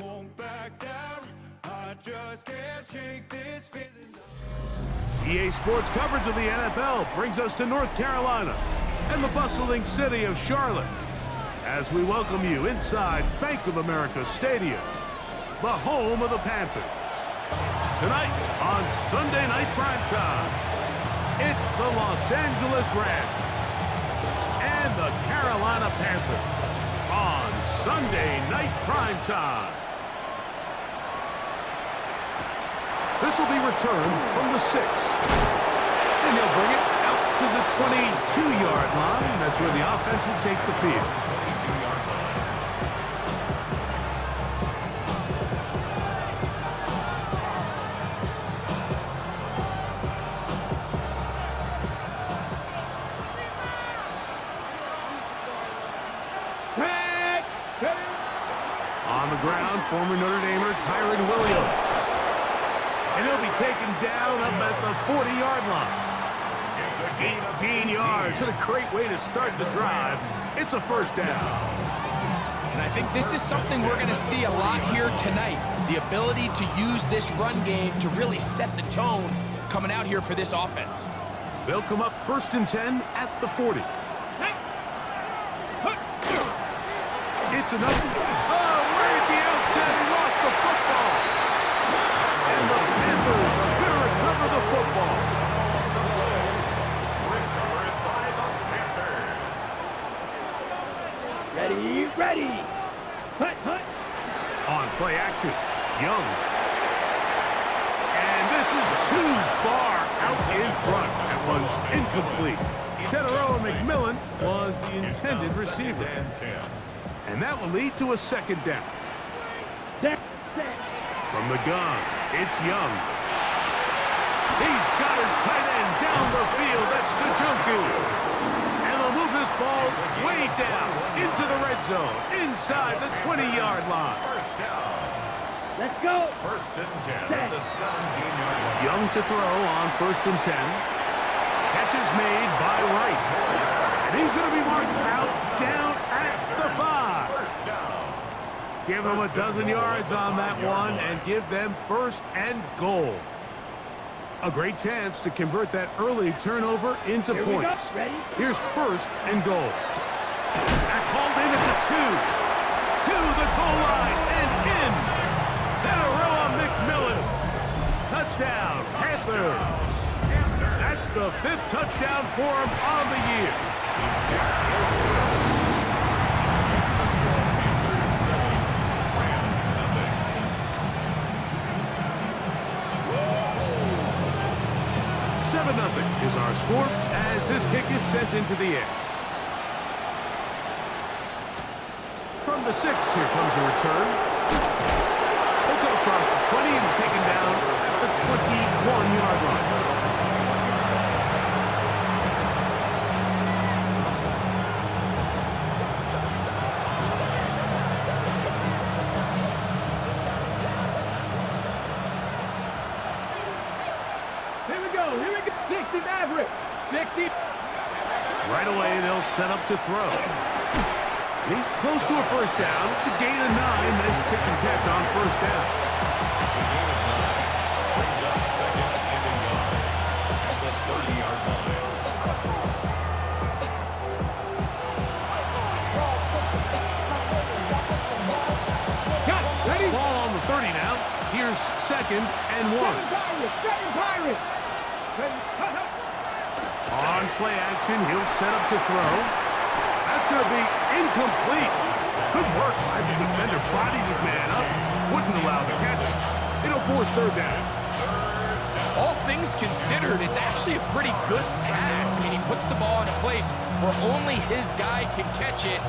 won't back down. I just can't shake this feeling. EA Sports coverage of the NFL brings us to North Carolina and the bustling city of Charlotte as we welcome you inside Bank of America Stadium, the home of the Panthers. Tonight on Sunday Night Primetime, it's the Los Angeles Rams and the Carolina Panthers on Sunday Night Primetime. This will be returned from the 6. And he'll bring it out to the 22-yard line. That's where the offense will take the field. 22-yard line. On the ground, former Notre Damer Kyron Williams. And he'll be taken down up at the 40-yard line. 18 yards. What a great way to start the drive. It's a first down. And I think this is something we're going to see a lot here tonight. The ability to use this run game to really set the tone coming out here for this offense. They'll come up 1st and 10 at the 40. It's another. Oh, right at the outset, he lost the football. And the Panthers are going to recover the football. Recovered by the Panthers. Ready. Hut. On play action, Young. And this is too far out in front. That one's incomplete. Teteroa McMillan was the intended receiver. And that will lead to a second down. From the gun, it's Young. He's got his tight end down the field. That's Njoku. And they'll move this ball way down into the red zone, inside the 20-yard line. First down. Let's go. 1st and 10 at the 17-yard line. Young to throw on 1st and 10. Catch is made by Wright. And he's going to be marked out down at the 5. First down. Give them a dozen yards on that one and give them 1st and goal. A great chance to convert that early turnover into points. Here's 1st and goal. That called in at the 2. To the goal line and in. Teteroa McMillan. Touchdown, Panthers. That's the 5th touchdown for him on the year. He's got his goal. Makes the score Panthers 7, Rams nothing. 7-0 is our score as this kick is sent into the air. From the 6, here comes a return. He'll go across the 20 and taken down at the 21-yard line. Here we go. 60 average. 60. Right away, they'll set up to throw. He's close to a first down. It's a gain of 9. Nice pitch and catch on 1st down. It's a gain of 9. Brings up 2nd and a yard at the 30-yard line. Got it. Ready? Ball on the 30 now. Here's 2nd and 1. Second pirate. On play action, he'll set up to throw. That's going to be incomplete. Good work by the defender. Bodied his man up. Wouldn't allow the catch. It'll force 3rd down. All things considered, it's actually a pretty good pass. I mean, he puts the ball in a place where only his guy can catch it.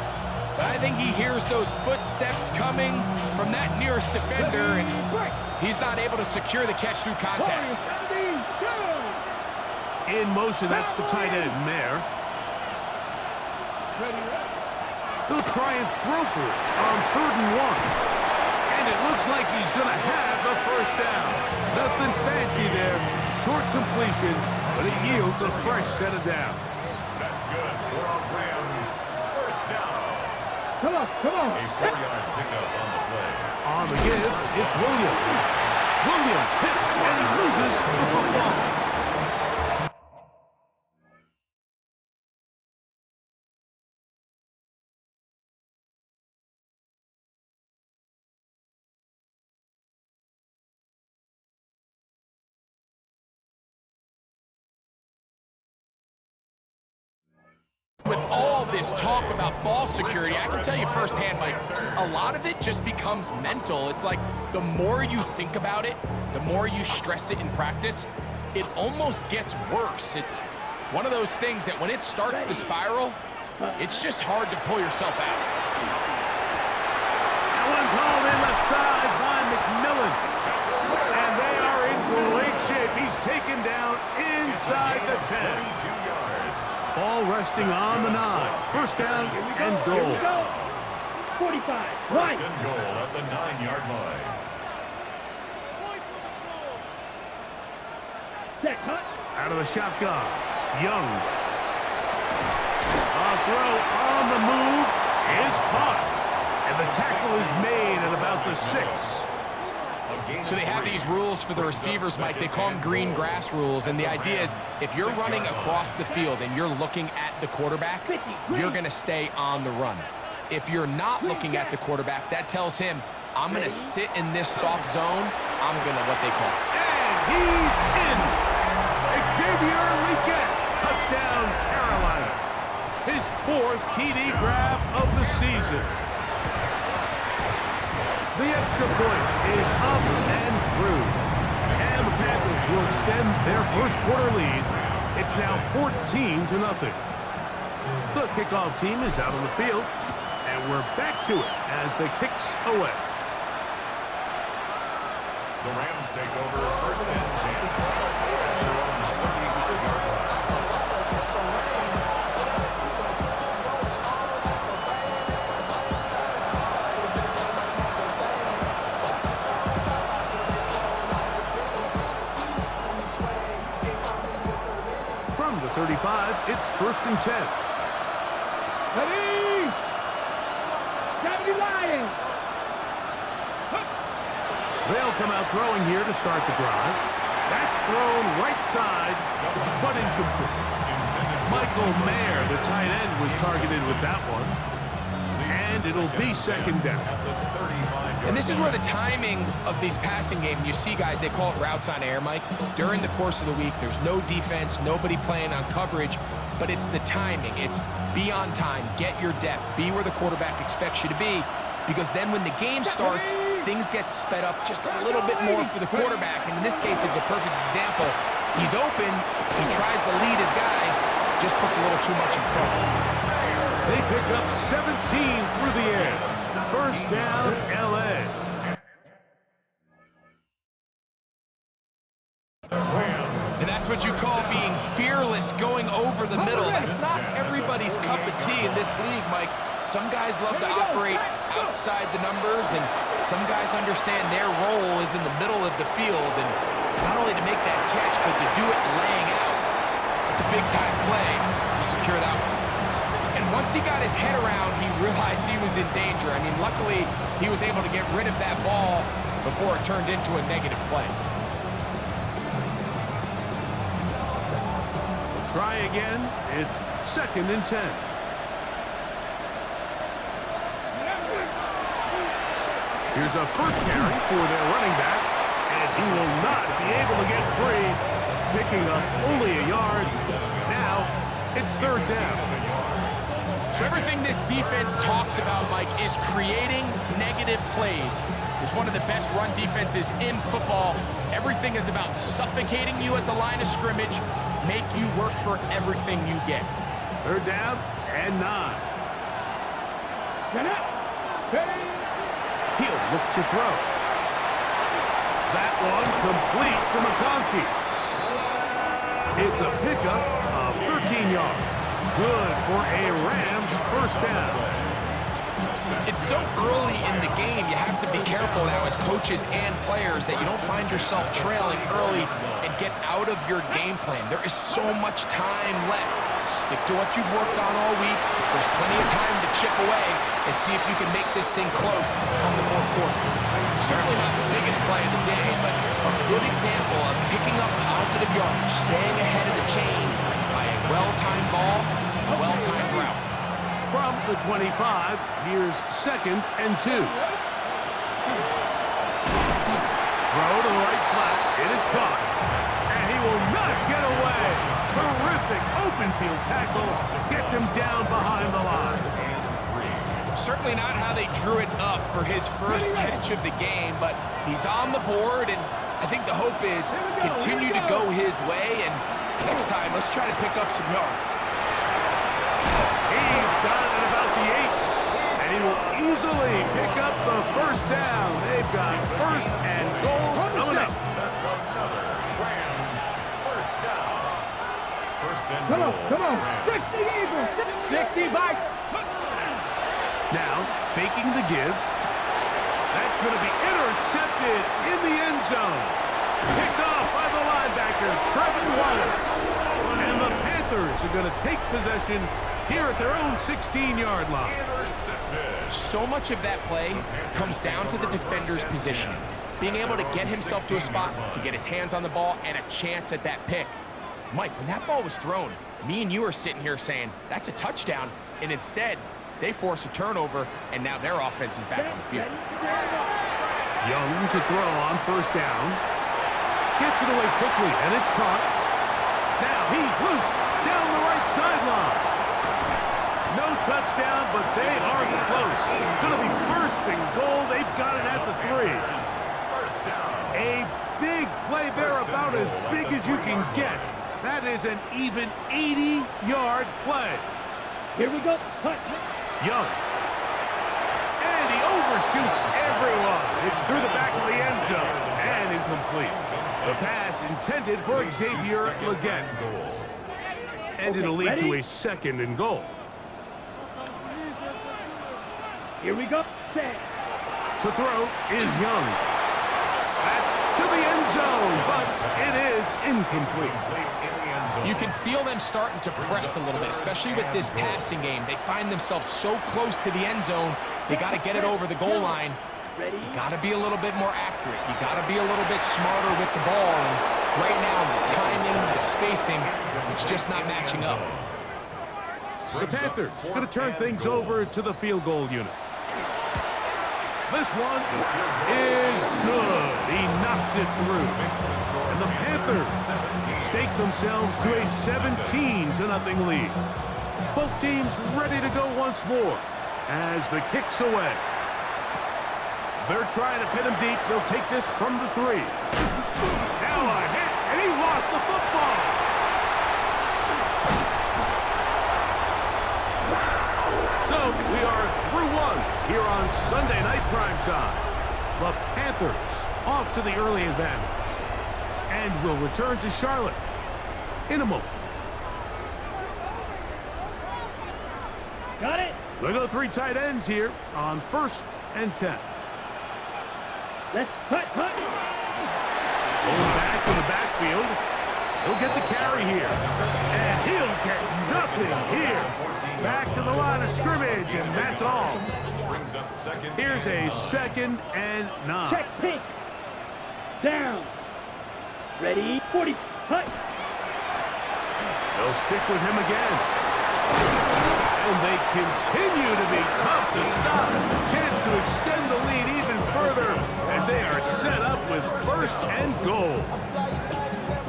But I think he hears those footsteps coming from that nearest defender, and he's not able to secure the catch through contact. In motion, that's the tight end there. He'll try and throw for it on 3rd and 1. And it looks like he's going to have a first down. Nothing fancy there. Short completion, but it yields a fresh set of downs. That's good for our Rams. First down. Come on, come on. A 4-yard pickup on the play. On the give, it's Williams. Williams hit, and he loses the football. With all this talk about ball security, I can tell you firsthand, Mike, a lot of it just becomes mental. It's like the more you think about it, the more you stress it in practice, it almost gets worse. It's one of those things that when it starts to spiral, it's just hard to pull yourself out. That one's hauled in the side by McMillan. And they are in great shape. He's taken down inside the 10. 22 yards. Ball resting on the 9. First down and Here we goal. go. 45. First Right. and goal at the 9-yard line. Set cut. Out of the shotgun. Young. A throw on the move is caught. And the tackle is made at about the 6. So they have these rules for the receivers, Mike. They call them green grass rules, and the idea is if you're running across the field and you're looking at the quarterback, you're going to stay on the run. If you're not looking at the quarterback, that tells him, I'm going to sit in this soft zone. I'm going to what they call. And he's in. Xavier Leggett. Touchdown, Carolina. His 4th TD grab of the season. The extra point is up and through. And the Panthers will extend their first quarter lead. It's now 14-0. The kickoff team is out on the field. And we're back to it as the kicks away. The Rams take over first and 10. They're on the 30-yard line. From the 35, it's first and 10. Ready. Deputy Lions. They'll come out throwing here to start the drive. That's thrown right side, but incomplete. Michael Mayer, the tight end, was targeted with that one. And it'll be second down. And this is where the timing of these passing games, you see guys, they call it routes on air, Mike. During the course of the week, there's no defense, nobody playing on coverage, but it's the timing. It's be on time, get your depth, be where the quarterback expects you to be, because then when the game starts, things get sped up just a little bit more for the quarterback. And in this case, it's a perfect example. He's open, he tries to lead his guy, just puts a little too much in front. They pick up 17 through the air. First down, LA. And that's what you call being fearless, going over the middle. That's not everybody's cup of tea in this league, Mike. Some guys love to operate outside the numbers, and some guys understand their role is in the middle of the field, and not only to make that catch, but to do it laying out. It's a big-time play to secure that one. And once he got his head around, he realized he was in danger. I mean, luckily, he was able to get rid of that ball before it turned into a negative play. Try again. It's second and 10. Here's a first carry for their running back, and he will not be able to get free, picking up only a yard. Now, it's third down. So everything this defense talks about, Mike, is creating negative plays. It's one of the best run defenses in football. Everything is about suffocating you at the line of scrimmage, make you work for everything you get. Third down and 9. He'll look to throw. That one's complete to McConkey. It's a pickup of 13 yards. Good for a Rams first down. It's so early in the game, you have to be careful now as coaches and players that you don't find yourself trailing early and get out of your game plan. There is so much time left. Stick to what you've worked on all week. There's plenty of time to chip away and see if you can make this thing close come the fourth quarter. Certainly not the biggest play of the day, but a good example of picking up positive yardage, staying ahead of the chains by a well-timed ball, a well-timed route. From the 25, here's 2nd and 2. Throw to the right flat. It is caught. And he will not get away. Terrific open field tackle. Gets him down behind the line. Certainly not how they drew it up for his first catch of the game, but he's on the board, and I think the hope is continue to go his way, and next time, let's try to pick up some yards. He's got it at about the 8, and he will easily pick up the first down. They've got 1st and goal coming up. That's another Rams first down. 1st and goal. Come on. 60 Eagles. 65. Now, faking the give. That's going to be intercepted in the end zone. Picked off by the linebacker, Trevor Wallace. And the Panthers are going to take possession here at their own 16-yard line. So much of that play comes down to the defender's positioning. Being able to get himself to a spot, to get his hands on the ball, and a chance at that pick. Mike, when that ball was thrown, me and you are sitting here saying, that's a touchdown, and instead, they force a turnover, and now their offense is back on the field. Young to throw on 1st down. Gets it away quickly, and it's caught. Now he's loose down the right sideline. No touchdown, but they are close. Going to be 1st and goal. They've got it at the 3. A big play there, about as big as you can get. That is an even 80-yard play. Here we go. Cut. Young. And he overshoots everyone. It's through the back of the end zone and incomplete. The pass intended for Xavier Legette. And it'll lead to a 2nd and goal. Here we go. Set. To throw is Young. That's to the end zone, but it is incomplete. You can feel them starting to press a little bit, especially with this passing game. They find themselves so close to the end zone, they got to get it over the goal line. You got to be a little bit more accurate. You got to be a little bit smarter with the ball. And right now, the timing, the spacing, it's just not matching up. The Panthers going to turn things over to the field goal unit. This one is good. He knocks it through. And the Panthers stake themselves to a 17-0 lead. Both teams ready to go once more as the kick's away. They're trying to pin him deep. They'll take this from the 3. Now a hit, and he lost the football. So we are through 1 here on Sunday Night Primetime. The Panthers off to the early advantage. And will return to Charlotte in a moment. Got it. We'll go 3 tight ends here on 1st and 10. Let's cut. Going back to the backfield. He'll get the carry here. And he'll get nothing here. Back to the line of scrimmage, and that's all. Here's a 2nd and 9. Check pink. Down. Ready. 40. Cut. They'll stick with him again. And they continue to be tough to stop. Chance to extend the lead even further as they are set up with 1st and goal.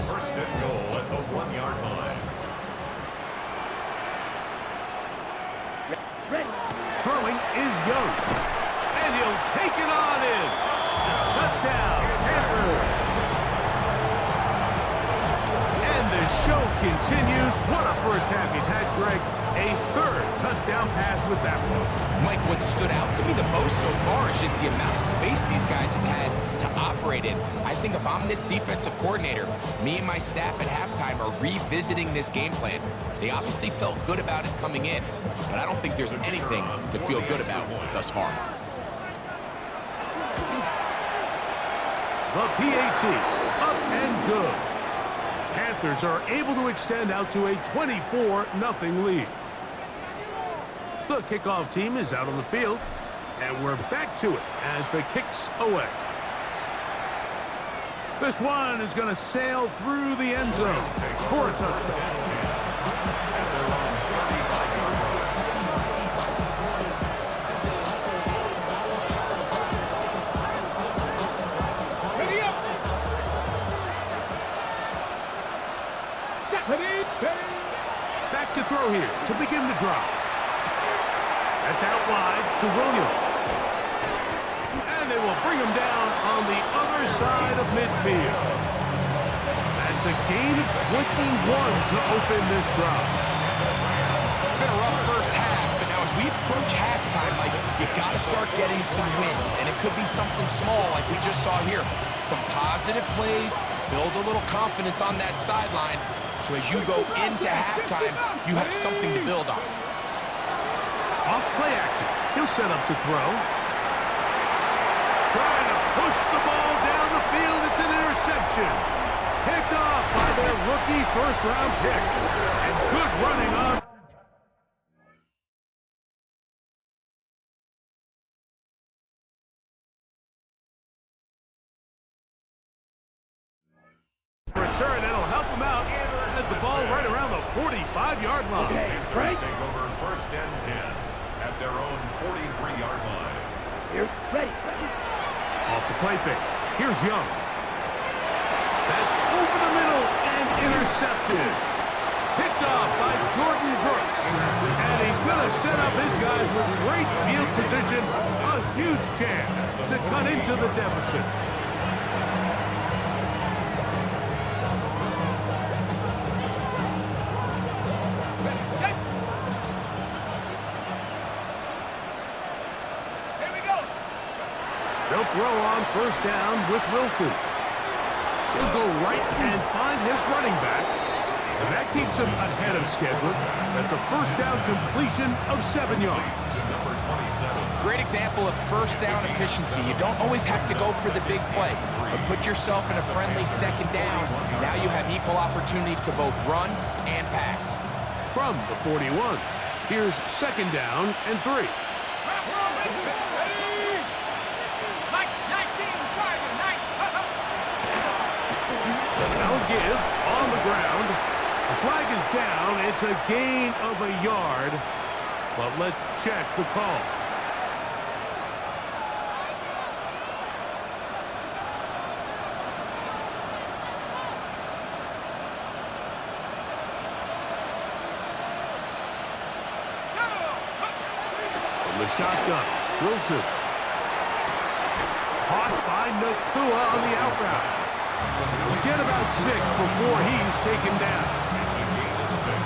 1st and goal at the 1-yard line. Ready. Throwing is Young. And he'll take it on in. Touchdown, Panthers. And the show continues. What a first half he's had, Greg. A 3rd touchdown pass with that one. Mike, what stood out to me the most so far is just the amount of space these guys have had to operate in. I think if I'm this defensive coordinator, me and my staff at halftime are revisiting this game plan. They obviously felt good about it coming in, but I don't think there's anything to feel good about thus far. The PAT, up and good. Panthers are able to extend out to a 24-0 lead. The kickoff team is out on the field, and we're back to it as the kick's away. This one is going to sail through the end zone for a touchdown. Back to throw here to begin the drive. That's out wide to Williams. And they will bring him down on the other side of midfield. That's a gain of 21 to open this drive. It's been a rough first half, but now as we approach halftime, you got to start getting some wins, and it could be something small like we just saw here. Some positive plays, build a little confidence on that sideline, so as you go into halftime, you have something to build on. Off play action. He'll set up to throw. Trying to push the ball down the field. It's an interception. Picked off by their rookie first-round pick. And good running on. Return, that'll help him out. Has the ball right around the 45-yard line. Panthers take over 1st and 10 at their own 43-yard line. Here's ready. Off the play fake. Here's Young. That's over the middle and intercepted. Picked off by Jordan Brooks. And he's going to set up his guys with great field position. A huge chance to cut into the deficit. They'll throw on 1st down with Wilson. He'll go right and find his running back. So that keeps him ahead of schedule. That's a 1st down completion of 7 yards. Number 27. Great example of 1st down efficiency. You don't always have to go for the big play, but put yourself in a friendly 2nd down. Now you have equal opportunity to both run and pass. From the 41, here's 2nd down and 3. They'll give on the ground. The flag is down. It's a gain of a yard. But let's check the call. From the shotgun, Wilson. Caught by Nakua on the out route. We'll get about 6 before he's taken down.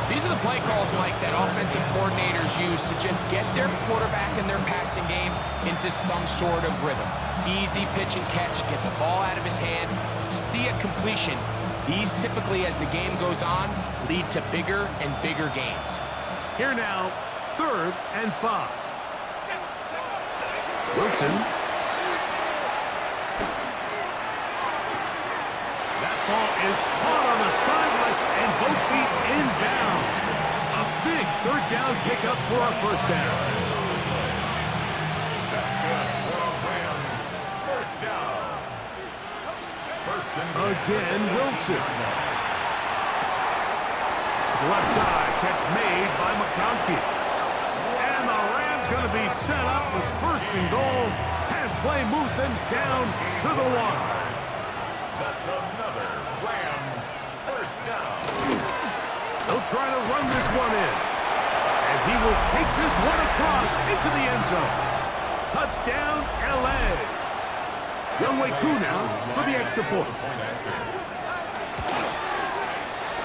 These are the play calls, Mike, that offensive coordinators use to just get their quarterback and their passing game into some sort of rhythm. Easy pitch and catch, get the ball out of his hand, see a completion. These typically, as the game goes on, lead to bigger and bigger gains. Here now, 3rd and 5. Wilson. Ball is caught on the sideline and both feet inbounds. A big 3rd down pickup for our 1st down. That's good for Rams. 1st down. 1st and 10. Again, Wilson. The left side, catch made by McConkey. And the Rams going to be set up with 1st and goal. Pass play moves them down to the 1. That's another Rams 1st down. They'll try to run this one in. And he will take this one across into the end zone. Touchdown, LA. Younghoe Koo now for the extra point.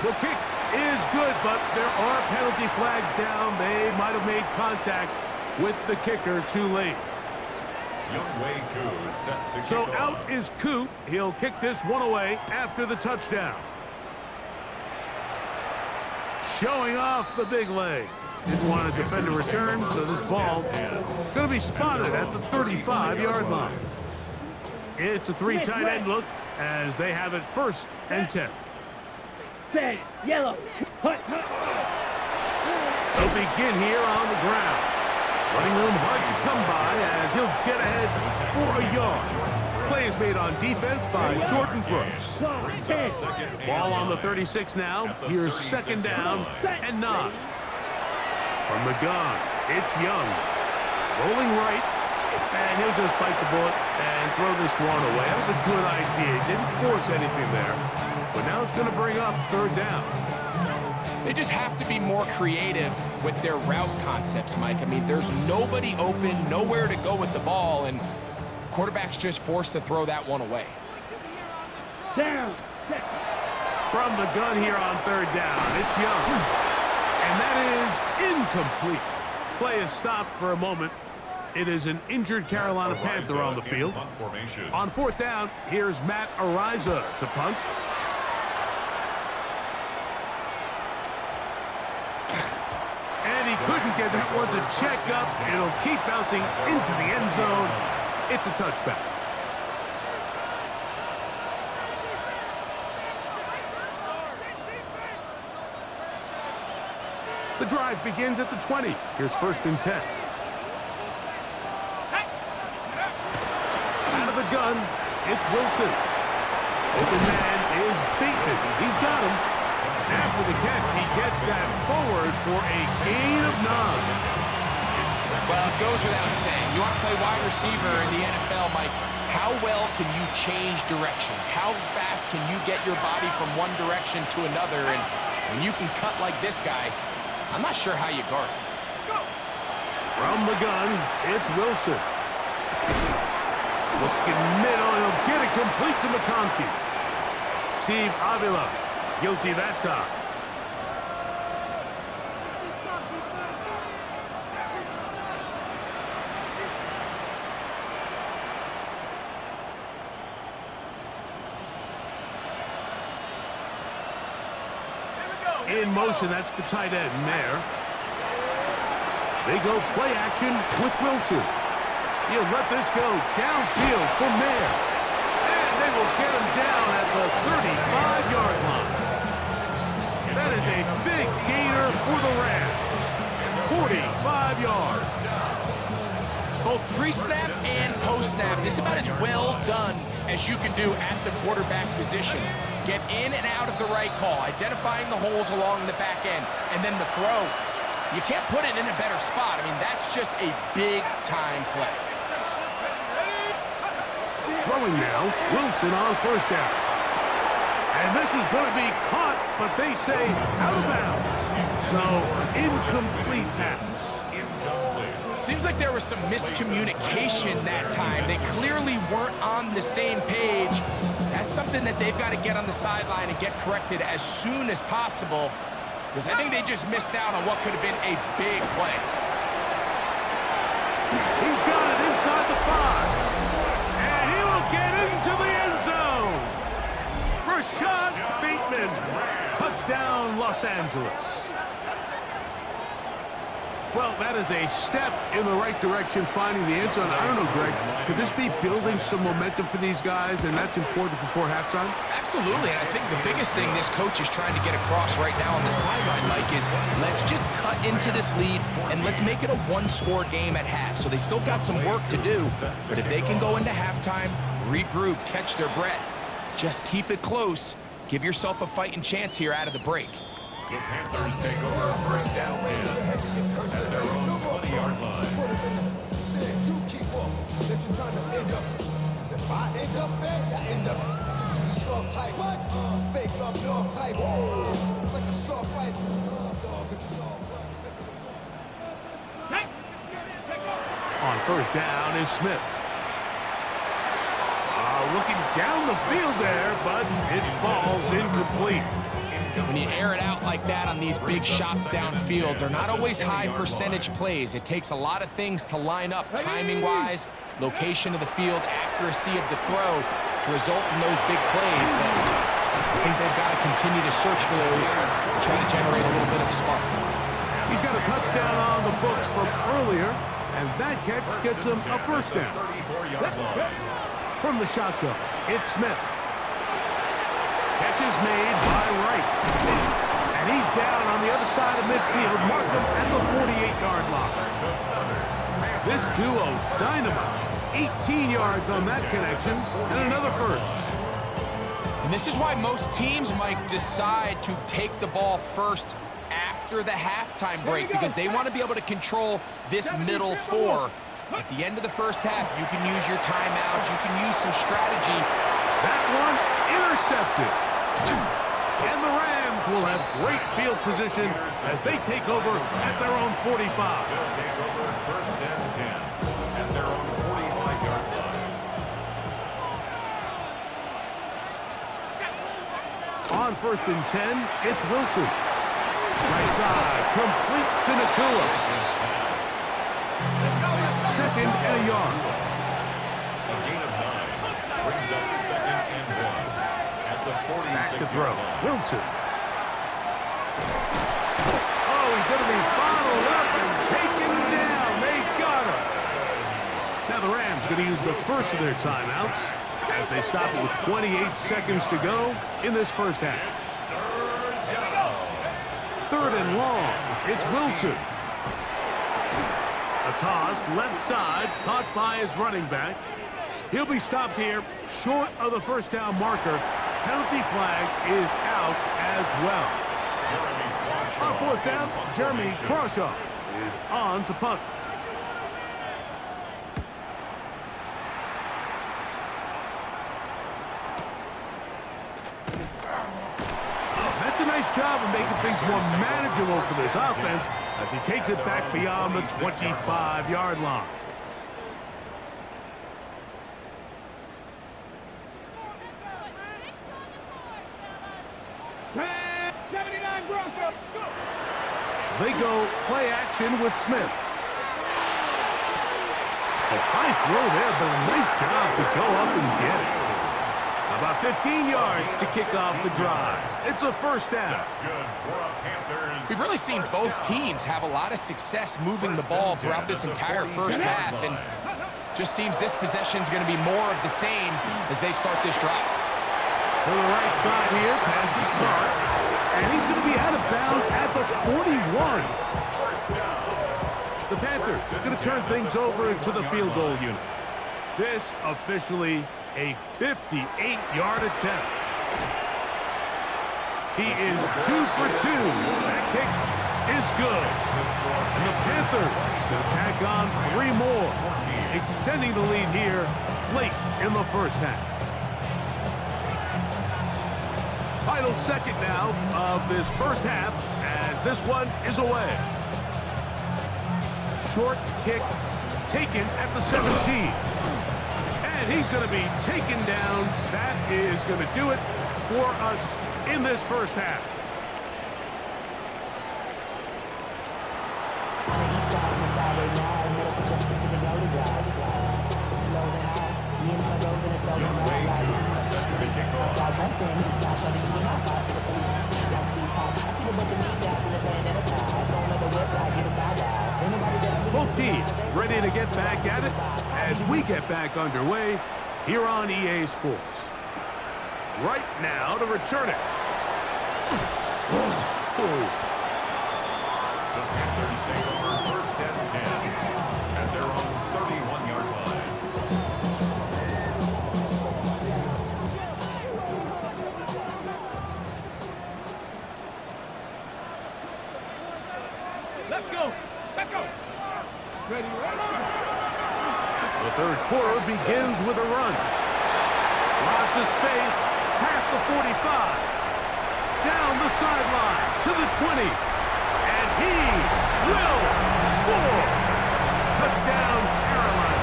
The kick is good, but there are penalty flags down. They might have made contact with the kicker too late. Younghoe Koo is set to kick So off. out is Koo. He'll kick this one away after the touchdown. Showing off the big leg. Didn't want to defend a return, so this ball going to be spotted at the 35-yard line. It's a 3 tight end look as they have it 1st and 10. Set. Yellow. Hut. They'll begin here on the ground. Running room hard to come by as he'll get ahead for a yard. Play is made on defense by Jordan Brooks. Ball on the 36 now. Here's second down and 9. From the gun, it's Young. Rolling right, and he'll just bite the bullet and throw this one away. That was a good idea. Didn't force anything there. But now it's going to bring up third down. They just have to be more creative with their route concepts, Mike. I mean, there's nobody open, nowhere to go with the ball, and quarterback's just forced to throw that one away. Down. From the gun here on third down, it's Young. And that is incomplete. Play is stopped for a moment. It is an injured Carolina Panther on the field. On fourth down, here's Matt Ariza to punt. And he couldn't get that one to check up. It'll keep bouncing into the end zone. It's a touchback. The drive begins at the 20. Here's first and 10. Out of the gun, it's Wilson. Open man is Bateman. He's got him. After the catch, he gets that forward for a gain of 9. Well, it goes without saying. You want to play wide receiver in the NFL, Mike, how well can you change directions? How fast can you get your body from one direction to another? And when you can cut like this guy, I'm not sure how you guard it. From the gun, it's Wilson. Looking middle, he'll get it complete to McConkey. Steve Avila, guilty that time. In motion, that's the tight end, Mayer. They go play action with Wilson. He'll let this go downfield for Mayer. And they will get him down at the 35-yard line. That is a big gainer for the Rams. 45 yards. Both pre-snap and post-snap, this is about as well done as you can do at the quarterback position. Get in and out of the right call, identifying the holes along the back end, and then the throw. You can't put it in a better spot. I mean, that's just a big-time play. Throwing now, Wilson on first down. And this is going to be caught, but they say out of bounds. So, incomplete pass. Seems like there was some miscommunication that time. They clearly weren't on the same page. That's something that they've got to get on the sideline and get corrected as soon as possible, because I think they just missed out on what could have been a big play. He's got it inside the 5. And he will get into the end zone. Rashad Bateman. Touchdown, Los Angeles. Well, that is a step in the right direction, finding the end zone. I don't know, Greg, could this be building some momentum for these guys, and that's important before halftime? Absolutely, and I think the biggest thing this coach is trying to get across right now on the sideline, Mike, is let's just cut into this lead, and let's make it a one-score game at half. So they still got some work to do, but if they can go into halftime, regroup, catch their breath, just keep it close, give yourself a fighting chance here out of the break. The Panthers take over first down 10 at their own 20-yard line. You keep up. That you're trying to end up. If I end up bad, I end up. You soft type. What? Fake up dog type. It's like a soft fight. On first down is Smith. Looking down the field there, but it falls incomplete. When you air it out like that on these big shots downfield, they're not always high percentage plays. It takes a lot of things to line up timing-wise, location of the field, accuracy of the throw to result in those big plays. But I think they've got to continue to search for those and try to generate a little bit of a spark. He's got a touchdown on the books from earlier, and that catch gets him a first down. From the shotgun, it's Smith. Catch is made by Wright. And he's down on the other side of midfield. Mark him at the 48-yard line. This duo, dynamite. 18 yards on that connection, and another first. And this is why most teams might decide to take the ball first after the halftime break, because they want to be able to control this middle four. At the end of the first half, you can use your timeout, you can use some strategy. That one intercepted. And the Rams will have great field position as they take over at their own 45. They'll take over first and 10 at their own 45-yard line. On first and 10, it's Wilson. Right side, complete to Nakua. Second and a yard. A gain of 9 brings up second and 1 at the 46. Back to throw. Wilson. Oh, he's going to be bottled up and taken down. They got him. Now the Rams going to use the first of their timeouts as they stop it with 28 seconds to go in this first half. Third and long. It's Wilson. A toss, left side, caught by his running back. He'll be stopped here, short of the first down marker. Penalty flag is out as well. On fourth down, Jeremy Crawshaw is on to punt. That's a nice job of making things more manageable for this offense as he takes it back beyond the 25-yard line. They go play action with Smith. A high throw there, but a nice job to go up and get it. About 15 yards to kick off the drive. It's a first down. We've really seen both teams have a lot of success moving the ball throughout this entire first half, and just seems this possession is going to be more of the same as they start this drive. To the right side here, passes Carr, and he's going to be out of bounds at the 41. The Panthers are going to turn things over to the field goal unit. This officially a 58-yard attempt. He is 2 for 2. That kick is good. And the Panthers will tack on 3 more, extending the lead here late in the first half. Final second now of this first half as this one is away. Short kick taken at the 17. And he's going to be taken down. That is going to do it for us in this first half. Both teams ready to get back at it as we get back underway here on EA Sports. Right now to return it. The Panthers take over first and 10 at their own 31-yard line. Let's go. Let's go. Ready, The third quarter begins with a run. Lots of space past the 45. Down the sideline to the 20. And he will score. Touchdown, Carolina.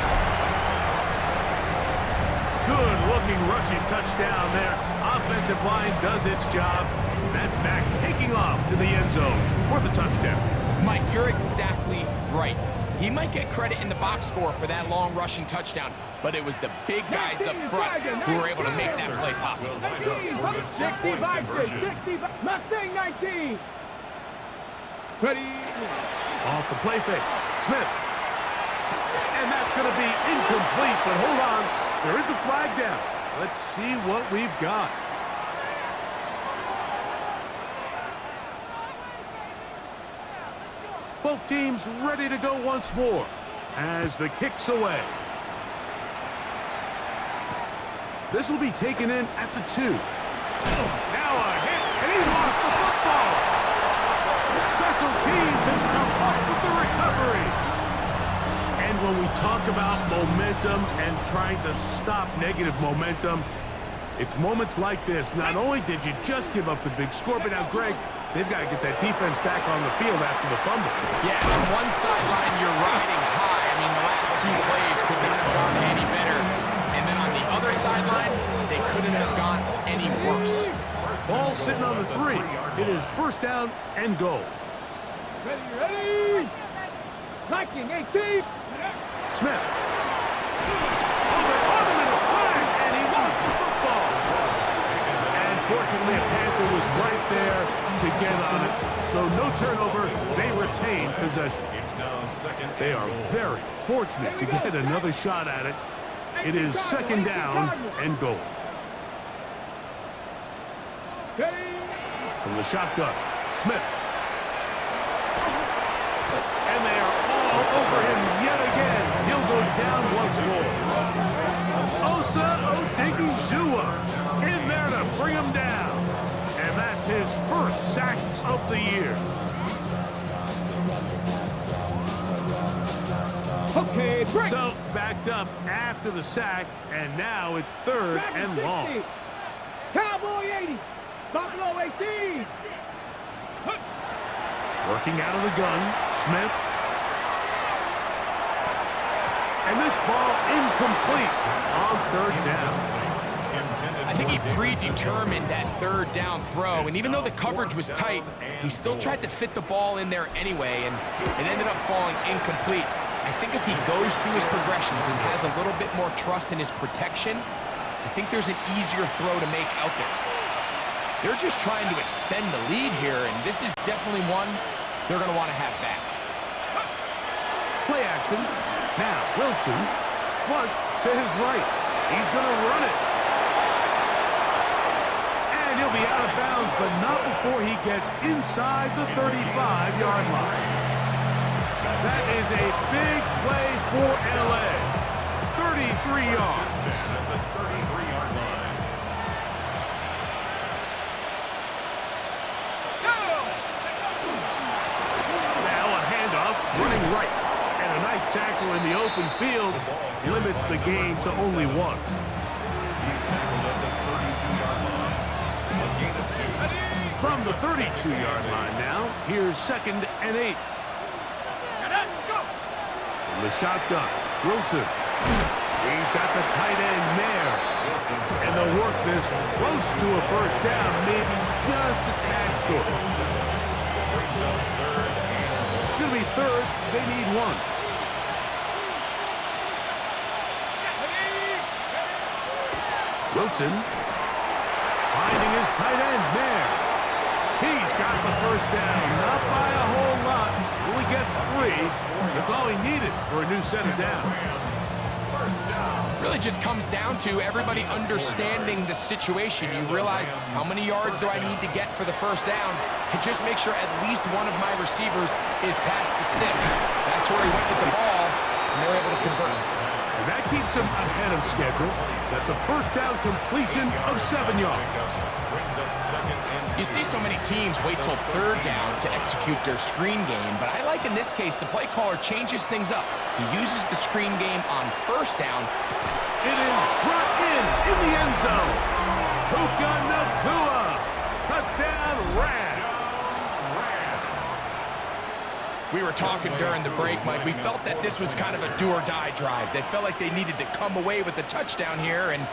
Good-looking rushing touchdown there. Offensive line does its job. That back taking off to the end zone for the touchdown. Mike, you're exactly right. He might get credit in the box score for that long rushing touchdown, but it was the big guys up front who were able to make that play possible. 65, Mustang 19. Ready. Off the play fake. Smith. And that's going to be incomplete, but hold on. There is a flag down. Let's see what we've got. Both teams ready to go once more as the kick's away. This will be taken in at the 2. Now a hit, and he lost the football. Special teams has come up with the recovery. And when we talk about momentum and trying to stop negative momentum, it's moments like this. Not only did you just give up the big score, but now, Greg, they've got to get that defense back on the field after the fumble. Yeah, on one sideline, you're riding high. I mean, the last 2 plays could not have gone any better. And then on the other sideline, they couldn't have gone any worse. Ball sitting on the 3. It is first down and goal. Ready? Knocking 18. Smith. Oh, they're on him in a flash, and he lost the football. And fortunately, a Panther was right there to get on it. So no turnover. They retain possession. They are very fortunate to get another shot at it. It is second down and goal. From the shotgun, Smith. And they are all over him yet again. He'll go down once more. Osa Odigizua in there to bring him down. And that's his first sack of the year. Okay, break. So backed up after the sack, and now it's third and long. Cowboy 80. Buffalo 18. Working out of the gun, Smith. And this ball incomplete on third down. I think he predetermined that third down throw, and even though the coverage was tight, he still tried to fit the ball in there anyway, and it ended up falling incomplete. I think if he goes through his progressions and has a little bit more trust in his protection, I think there's an easier throw to make out there. They're just trying to extend the lead here, and this is definitely one they're going to want to have back. Play action. Now, Wilson, flush to his right. He's going to run it. And he'll be out of bounds, but not before he gets inside the 35-yard line. That is a big play for LA. 33 yards. At the 33-yard line. Now a handoff, running right. And a nice tackle in the open field limits the gain to only 1. He's tackled at the 32-yard line. A gain of 2. From the 32-yard line now, here's second and 8. From the shotgun, Wilson. He's got the tight end there. And they'll work this close to a first down, maybe just a tad short. Brings up third and goal. It's going to be third. They need 1. Wilson finding his tight end there. He's got the first down, not by a whole lot. Only gets 3. That's all he needed for a new set of downs. Really just comes down to everybody understanding the situation. You realize how many yards do I need to get for the first down, and just make sure at least one of my receivers is past the sticks. That's where he went with the ball, and they're able to convert. And that keeps him ahead of schedule. That's a first down completion of 7 yards. Brings up second and You see so many teams wait till third down to execute their screen game, but I like in this case the play caller changes things up. He uses the screen game on first down. It is brought in the end zone. Puka Nacua. Touchdown, Rams. We were talking during the break, Mike. We felt that this was kind of a do-or-die drive. They felt like they needed to come away with the touchdown here, and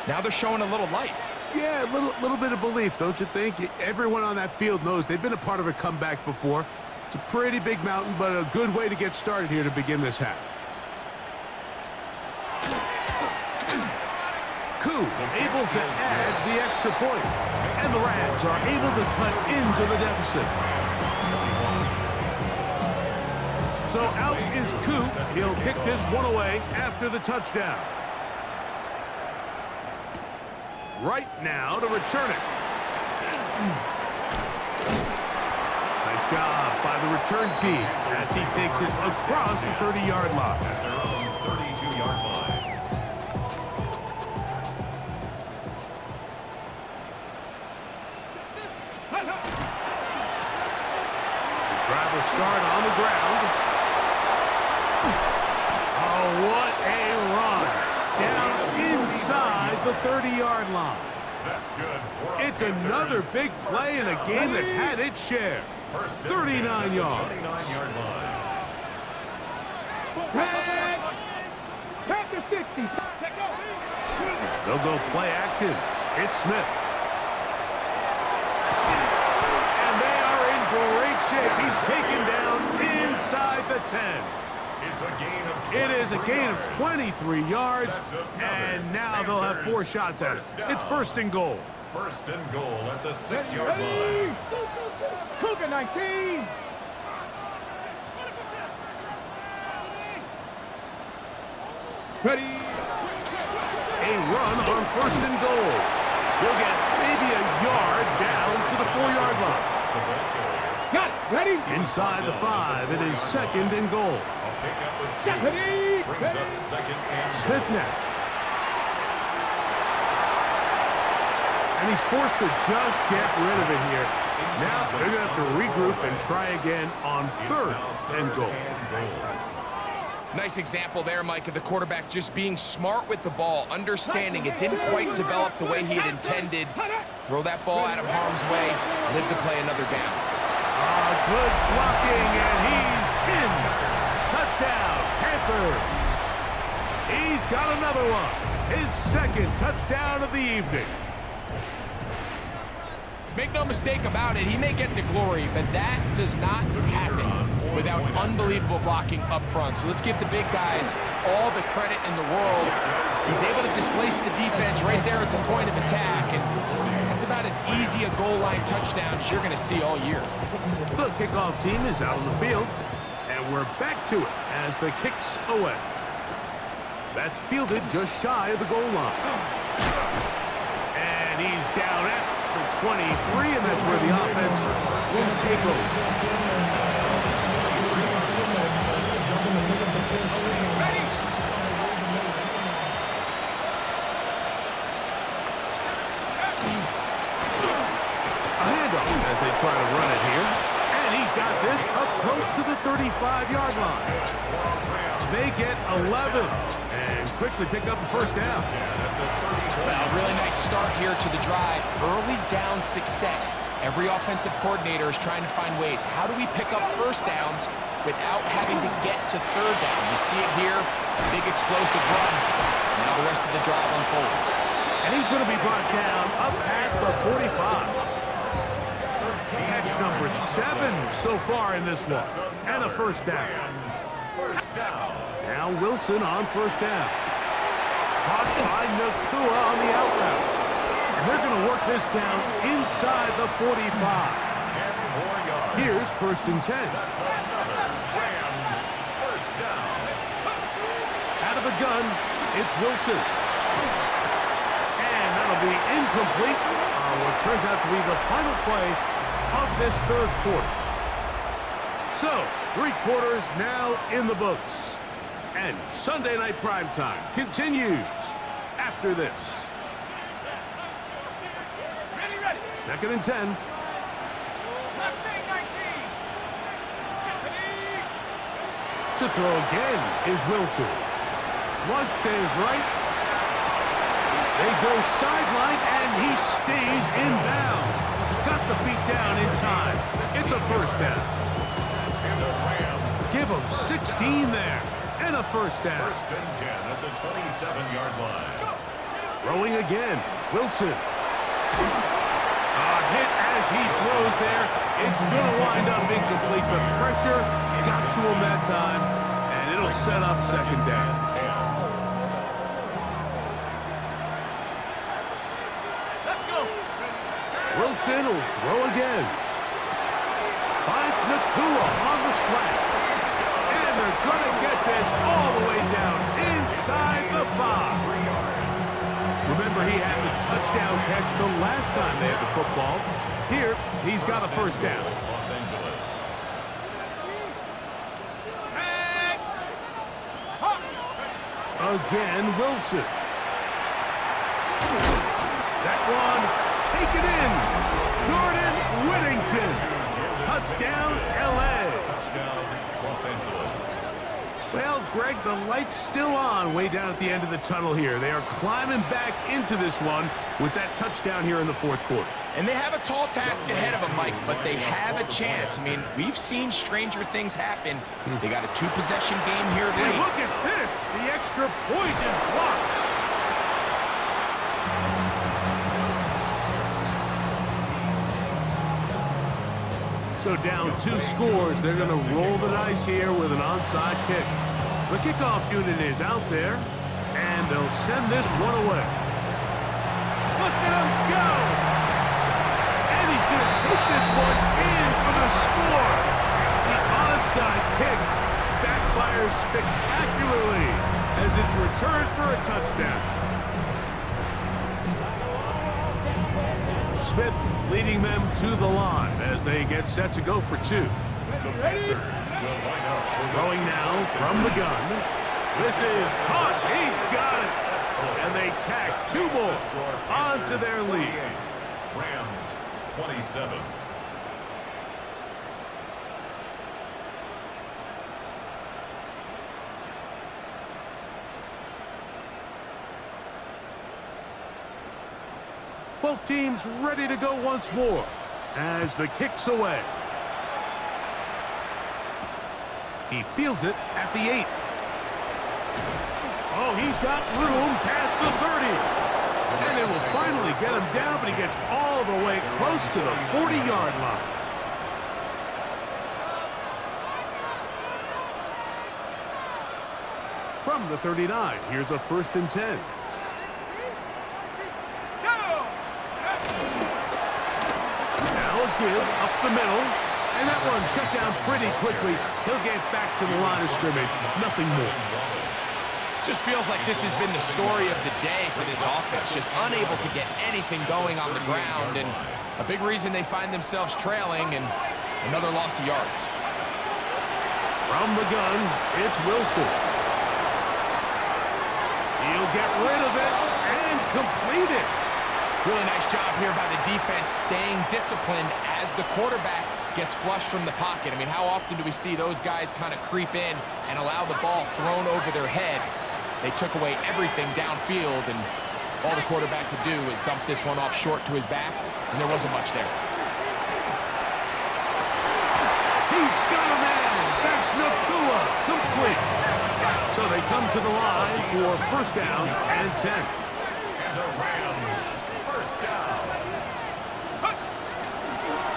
now they're showing a little life. Yeah, a little bit of belief, don't you think? Everyone on that field knows they've been a part of a comeback before. It's a pretty big mountain, but a good way to get started here to begin this half. Koo able to add the extra point, and the Rams are able to cut into the deficit. So out is Koo. He'll kick this one away after the touchdown. Right now to return it. Nice Nice job by the return team as he takes it across the 30-yard line. At their own 32-yard line. The drive will start on the ground. Oh, what a run. Down inside the 30-yard line. That's good. It's another big play in a game that's had its share. 39 yards. 39-yard line. Back to 60. They'll go play action. It's Smith. And they are in great shape. He's taken down inside the 10. It's a gain of 23 It is a gain of yards. 23 yards, and now they'll have 4 shots at it. It's first and goal. First and goal at the 6-yard line. Cougar 19. Ready. A run on first and goal. He'll get maybe a yard down to the 4-yard line. Got it. Ready. Inside the 5, it is second and goal. A pickup with 2. Ready. Brings up second and Smith goal. now. And he's forced to just get rid of it here. Now they're going to have to regroup and try again on third and goal. Nice example there, Mike, of the quarterback just being smart with the ball, understanding it didn't quite develop the way he had intended. Throw that ball out of harm's way, live to play another down. Good blocking, and he's in. Touchdown, Panthers. He's got another one. His second touchdown of the evening. Make no mistake about it, he may get the glory, but that does not happen without unbelievable blocking up front. So let's give the big guys all the credit in the world. He's able to displace the defense right there at the point of attack, and that's about as easy a goal line touchdown as you're going to see all year. The kickoff team is out on the field, and we're back to it as the kick's away. That's fielded just shy of the goal line. And he's down at the 23, and that's where the offense will take over. A handoff as they try to run it here. And he's got this up close to the 35-yard line. They get 11 and quickly pick up the first down. Well, really nice start here to the drive. Early down success. Every offensive coordinator is trying to find ways. How do we pick up first downs without having to get to third down? We see it here. Big explosive run. Now the rest of the drive unfolds. And he's going to be brought down up past the 45. Catch number 7 so far in this one. And a first down. Now Wilson on first down. Caught by Nakua on the out route. And they're going to work this down inside the 45. 10 more yards. Here's first and 10. That's another Rams first down. Out of the gun, it's Wilson. And that'll be incomplete on what turns out to be the final play of this third quarter. So, 3 quarters now in the books. And Sunday Night Primetime continues after this. Ready. Second and 10. Mustang 19. To throw again is Wilson. Flush to his right. They go sideline, and he stays in bounds. Got the feet down in time. It's a first down. And the Rams Give him 16 there. And a first down. first and 10 at the 27-yard line. Throwing again. Wilson. A hit as he throws there. It's going to wind up incomplete, but pressure got to him that time, and it'll set up second down. Let's go. Wilson will throw again. Finds Nakua on the slant. And they're going to get this all the way down inside the 5. Remember, he had the touchdown catch the last time they had the football. Here, he's got a first down. Los Angeles. Again, Wilson. That one, taken in. Jordan Whittington. Touchdown, LA. Touchdown, Los Angeles. Well, Greg, the light's still on way down at the end of the tunnel here. They are climbing back into this one with that touchdown here in the fourth quarter. And they have a tall task ahead of them, Mike, but they have a chance. I mean, we've seen stranger things happen. They got a two-possession game here Hey, late. look at this. The extra point is blocked. So down 2 scores, they're going to roll the dice here with an onside kick. The kickoff unit is out there, and they'll send this one away. Look at him go! And he's going to take this one in for the score. The onside kick backfires spectacularly as it's returned for a touchdown. Smith leading them to the line as they get set to go for 2. Throwing now from the gun. This is caught. He's got it. And they tack 2 more onto their lead. Rams 27. Both teams ready to go once more as the kick's away. He fields it at the 8. Oh, he's got room past the 30. And it will finally get him down, but he gets all the way close to the 40-yard line. From the 39, here's a 1st and 10. Give up the middle, and that one shut down pretty quickly. He'll get back to the line of scrimmage, nothing more. Just feels like this has been the story of the day for this offense, just unable to get anything going on the ground, and a big reason they find themselves trailing, and another loss of yards. From the gun, it's Wilson. He'll get rid of it and complete it. Really nice job here by the defense staying disciplined as the quarterback gets flushed from the pocket. I mean, how often do we see those guys kind of creep in and allow the ball thrown over their head? They took away everything downfield, and all the quarterback could do was dump this one off short to his back, and there wasn't much there. He's got a man. That's Nakua. Complete. So they come to the line for 1st down and 10. And the Rams, 1st down.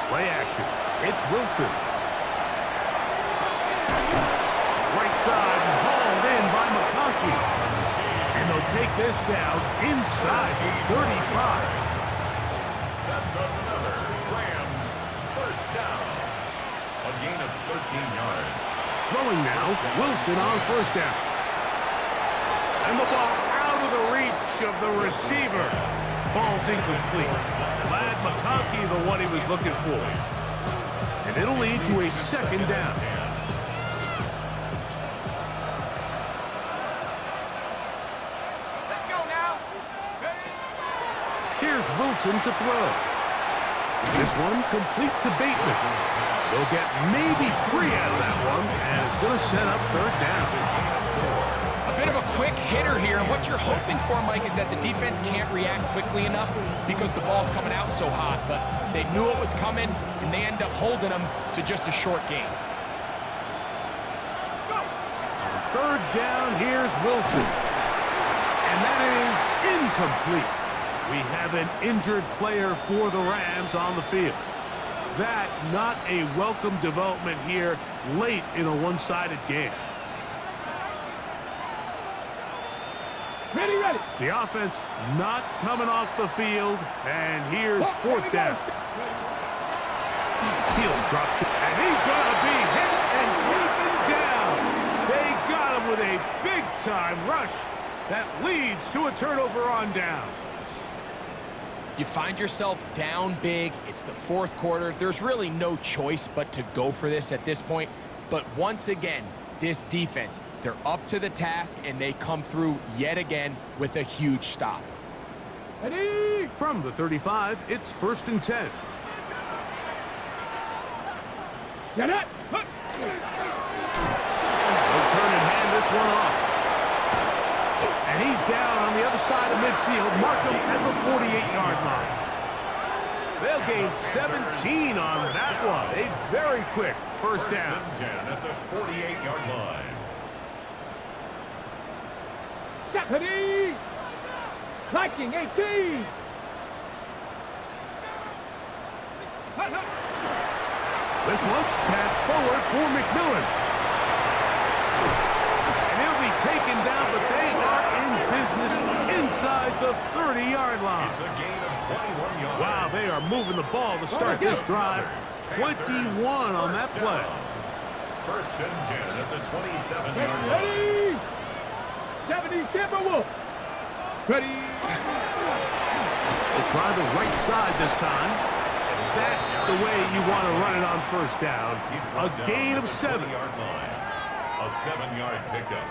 Play action. It's Wilson. Right side and hauled in by McConkey. And they'll take this down inside the 35. That's another Rams 1st down. A gain of 13 yards. Throwing now, Wilson on 1st down. And the ball out of the reach of the receiver. Ball's incomplete. Glad McConkey the one he was looking for. And it'll lead to a 2nd down. Let's go now. Here's Wilson to throw. This one complete to Bateman. They'll get maybe 3 out of that one, and it's going to set up 3rd down. A bit of a quick hitter here. What you're hoping for, Mike, is that the defense can't react quickly enough because the ball's coming out so hot. But they knew it was coming, and they end up holding them to just a short gain. 3rd down, here's Wilson. And that is incomplete. We have an injured player for the Rams on the field. That not a welcome development here late in a one-sided game. Ready, ready. The offense not coming off the field, and here's 4th down. He'll drop to, and he's going to be hit and taken down. They got him with a big-time rush that leads to a turnover on down. You find yourself down big. It's the 4th quarter. There's really no choice but to go for this at this point. But once again, this defense, They're up to the task, and they come through yet again with a huge stop. Ready? From the 35, it's 1st and 10. Get it. They'll turn and hand this one off. And he's down on the other side of midfield. Mark him at the 48-yard line. They'll gain 17 on that one. A very quick first down. 10 at the 48-yard line. Ready? Viking 18. This one tapped forward for McMillan. And he'll be taken down, but they are in business inside the 30-yard line. It's a gain of 21 yards. Wow, they are moving the ball to start this drive. 21 on that play. 1st and 10 at the 27-yard line. Ready? 70 Timberwolves. Ready? They'll try the right side this time. That's the way you want to run it on first down. A gain of 7. 20-yard line. A 7-yard pickup.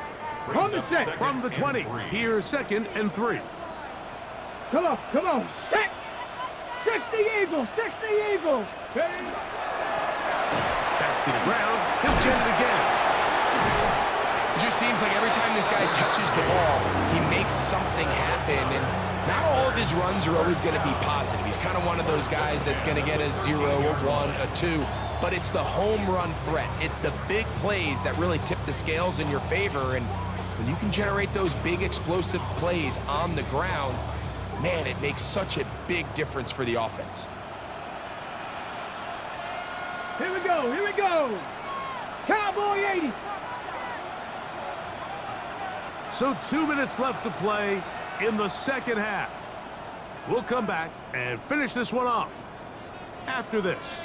From the set. From the 20, here's 2nd and 3. Come on, come on. Set. 60 Eagles, 60 Eagles. Ready? Back to the ground. He'll get it again. It just seems like every time this guy touches the ball, he makes something happen, and not all of his runs are always going to be positive. He's kind of one of those guys that's going to get a 0, a 1, a 2, but it's the home run threat. It's the big plays that really tip the scales in your favor, and when you can generate those big explosive plays on the ground, man, it makes such a big difference for the offense. Here we go, here we go. Cowboy 80. So 2 minutes left to play in the second half. We'll come back and finish this one off after this.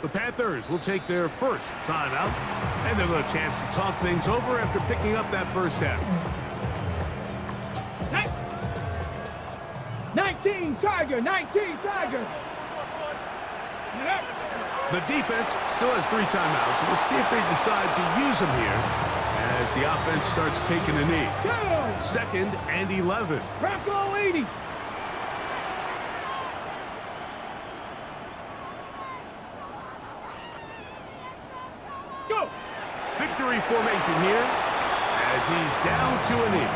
The Panthers will take their first timeout, and they'll get a chance to talk things over after picking up that first down. 19 Tiger, 19 Tiger. The defense still has 3 timeouts. We'll see if they decide to use them here as the offense starts taking a knee. Go. 2nd and 11. Bronco 80. Go. Victory formation here as he's down to a knee.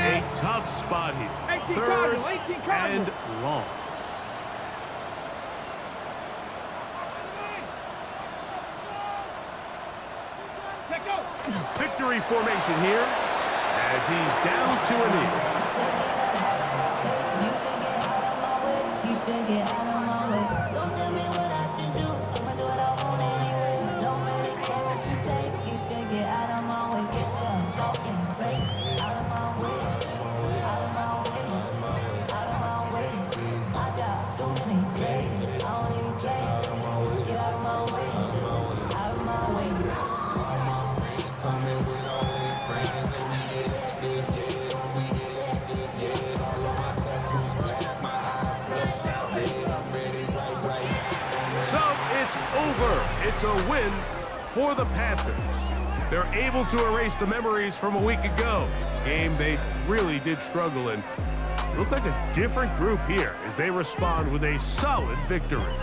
A tough spot here. 18 3rd Cardinal, 18 Cardinal. and long. Let go. Victory formation here as he's down to a knee. You should get out of my way. You should get out of my way. Don't tell me what I should do. I'ma do what I want anyway. Don't really care what you think. You should get out of my way. Get your talking face out of my way. Out of my way. Out of my way. I got too many days. I don't even care. Get out of my way. Out of my way. So it's over. It's a win for the Panthers. They're able to erase the memories from a week ago. Game they really did struggle in. Look like a different group here as they respond with a solid victory.